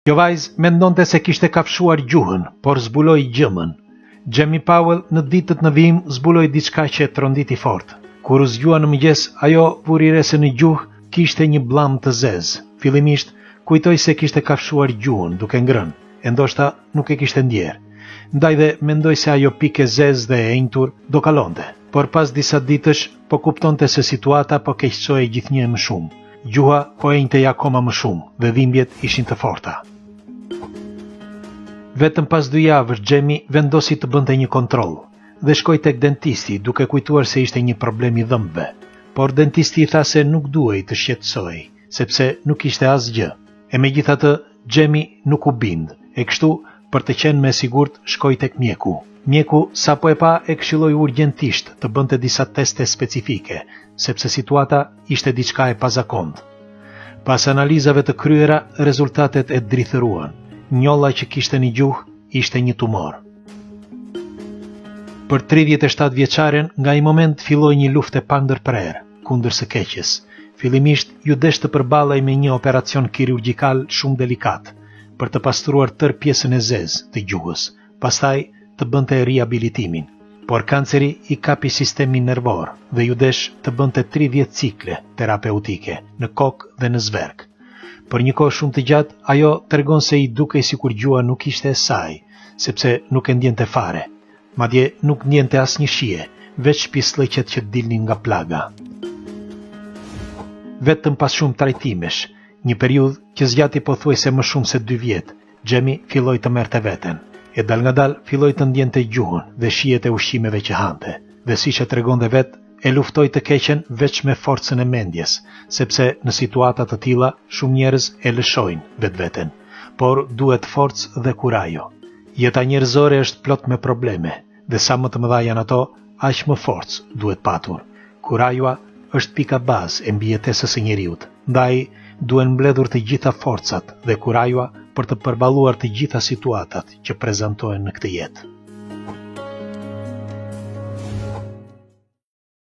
Kjo vajzë mendonte se kishte kafshuar gjuhën, por zbuloi gjëmën. Jamie Powell në ditët në vijim zbuloi diçka që e tronditi fort. Kur u zgjua në mëngjes, ajo vuri re se në gjuhë kishte një blam të zezë. Fillimisht kujtoi se kishte kafshuar gjuhën duke ngrënë, e ndoshta nuk e kishte ndjerë. Ndaj dhe mendoi se ajo pikë zezë dhe e enjtur do kalonte, por pas disa ditësh po kuptonte se situata po keqçoi gjithnjë më shumë. Gjuha po enjtej akoma më shumë dhe dhimbjet ishin të forta. Vetëm pas 2 javësh Jamie vendosi të bënte një kontroll dhe shkoi tek dentisti duke kujtuar se ishte një problem i dhëmbëve. Por dentisti i tha se nuk duhej të shqetësohej, sepse nuk ishte asgjë. E megjithatë, Jamie nuk u bind, e kështu për të qenë më sigurt shkoi tek mjeku. Mjeku sapo e pa e këshilloi urgjentisht të bënte disa teste specifike, sepse situata ishte diçka e pazakontë. Pas analizave të kryera, rezultatet e drithëruan. Njolla që kishte në gjuhë ishte një tumor. Për 37 vjeçaren, nga ai moment filloi një luftë e pandërprerë kundër së keqes. Fillimisht ju desh të përballej me një operacion kirurgjikal shumë delikat për të pastruar tërë pjesën e zezë të gjuhës, pastaj të bënte riabilitimin. Por kanceri i kapi sistemin nervor dhe ju desh të bënte 30 cikle terapeutike në kokë dhe në zverk. Për një kohë shumë të gjatë, ajo tregon se i dukej sikur gjuha nuk ishte e saj, sepse nuk e ndjente fare. Madje nuk ndjente asnjë shije, veç pislëqet që dilnin nga plaga. Vetëm pas shumë trajtimesh, një periudhë që zgjati pothuajse më shumë se 2 vjet, Jamie filloi të merrte veten. E dal nga dal filloi të ndjente gjuhën dhe shijet e ushqimeve që hante. Dhe siç e tregonte vet, e luftoi të keqen veç me forcën e mendjes, sepse në situata të tilla shumë njerëz e lëshojnë vetveten, por duhet forcë dhe kurajo. Jeta njerëzore është plot me probleme, dhe sa më të mëdha janë ato, aq më forcë duhet patur. Kurajoa është pika bazë e mbijetesës së njeriut. Ndaj duhen mbledhur të gjitha forcat dhe kurajoa për të përballuar të gjitha situatat që prezantohen në këtë jetë.